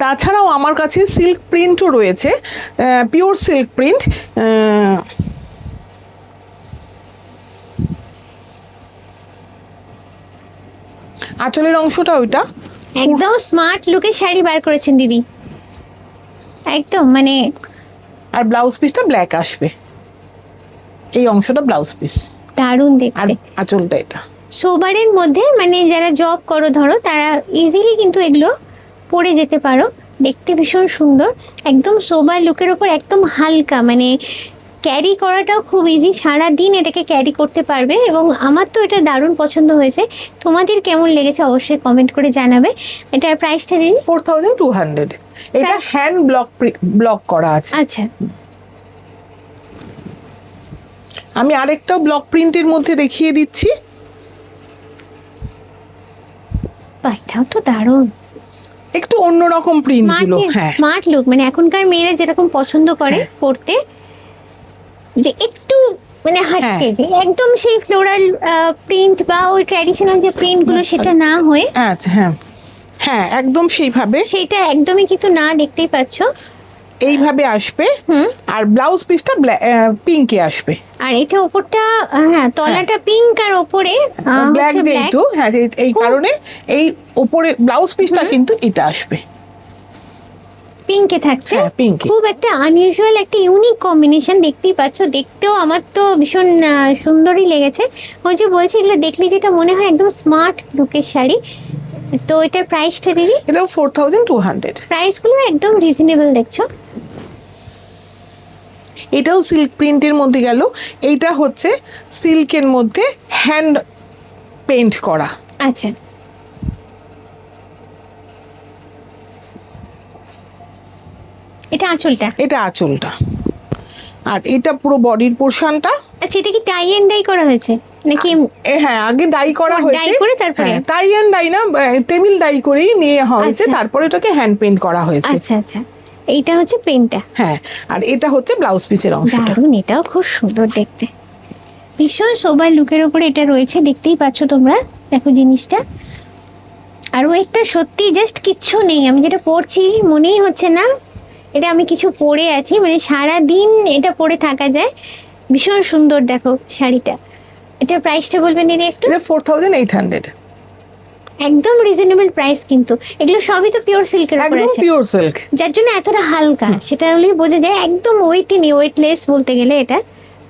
তাছাড়াও আমার কাছে সিল্ক প্রিন্টও রয়েছে, পিওর সিল্ক প্রিন্ট। আঁচলের অংশটা ওইটা একদম স্মার্ট লুকের শাড়ি বার করেছেন দিদি, একদম মানে। আর ব্লাউজ পিসটা ব্ল্যাক আসবে, এই অংশটা ব্লাউজ পিস, দারুণ আর দেখতে। আঁচলটা এটা। সোবারের মধ্যে মানে যারা জব করো ধরো, তারা ইজিলি কিন্তু এগুলো পরে যেতে পারো, দেখতে ভীষণ সুন্দর। একদম সোবার লুকের ওপর একদম হালকা, মানে ক্যারি করাটাও খুব ইজি, সারাদিন এটাকে ক্যারি করতে পারবে। এবং আমার তো এটা দারুণ পছন্দ হয়েছে। তোমাদের কেমন লেগেছে অবশ্যই কমেন্ট করে জানাবে। এটার প্রাইসটা দিন 4200। এটা হ্যান্ড ব্লক করা আছে। আচ্ছা, আমি আরেকটা ব্লক প্রিন্টের মধ্যে দেখিয়ে দিচ্ছি। এটাও তো দারুণ, একটু অন্যরকম প্রিন্ট গুলো। হ্যাঁ, স্মার্ট লুক, মানে এখনকার মেয়েরা যেরকম পছন্দ করে পড়তে, যে একটু মানে হাটকে, যে একদম সেই ফ্লোরাল প্রিন্ট বা ওই ট্র্যাডিশনাল যে প্রিন্ট গুলো সেটা না হয়ে, আচ্ছা, হ্যাঁ হ্যাঁ একদম সেইভাবে, সেটা একদমই কিন্তু না, দেখতেই পাচ্ছ এইভাবে আসবে। আর ব্লাউজ পিসটা পিঙ্কে আসবে। আর এটা উপরটা, হ্যাঁ তলাটা পিঙ্ক আর ওপরে ব্ল্যাক, যেহেতু হ্যাঁ এই কারণে এই উপরে ব্লাউজ পিসটা কিন্তু এটা আসবে পিঙ্কে থাকছে। পিঙ্কে। খুব একটা আনইউজুয়াল, একটা ইউনিক কম্বিনেশন, দেখতেই পাচ্ছ। দেখতেও আমার তো ভীষণ সুন্দরই লেগেছে। ওই যে বলছি, এগুলো দেখলে যেটা মনে হয় একদম স্মার্ট লুকের শাড়ি। তো এটার প্রাইসটা দিদি? এটাও 4200। প্রাইসগুলো একদম রিজনেবল দেখছো। এটাও সিল্ক প্রিন্টের মধ্যে গেল। এইটা হচ্ছে সিল্কের মধ্যে হ্যান্ড পেইন্ট করা। আচ্ছা, এটা আঁচলটা, এটা আঁচলটা, আর এটা পুরো বডির পোরশনটা। আচ্ছা, এটা কি টাই এন্ড ডাই করা হয়েছে নাকি? হ্যাঁ, আগে ডাই করা হয়েছে, ডাই করে তারপরে টাই এন্ড ডাই না, টেবিল ডাই করেই নিয়ে হয়েছে, তারপরে এটাকে হ্যান্ড পেইন্ট করা হয়েছে। আচ্ছা আচ্ছা, এইটা হচ্ছে পেনটা। হ্যাঁ, আর এটা হচ্ছে ব্লাউজ পিসের অংশটা। দারুণ, এটাও খুব সুন্দর দেখতে, ভীষণ সোবার লুকের উপরে এটা রয়েছে, দেখতেই পাচ্ছ তোমরা। দেখো জিনিসটা, আর ওয়েটটা সত্যি জাস্ট কিচ্ছু নেই। আমি যেটা পরছি মনেই হচ্ছে না এটা আমি কিছু পরে আছি, মানে সারা দিন এটা পরে থাকা যায়। ভীষণ সুন্দর দেখো শাড়িটা। এটার প্রাইসটা বলবেন দিদি একটু? এটা 4800। একদম রিজনেবল প্রাইস, কিন্তু এগুলো সবই তো পিওর সিল্কের উপর একদম আছে, পিওর সিল্ক, যার জন্য এতটা হালকা, সেটা হলেই বোঝা যায়। একদম ওয়েটই নেই, ওয়েটলেস বলতে গেলে এটা।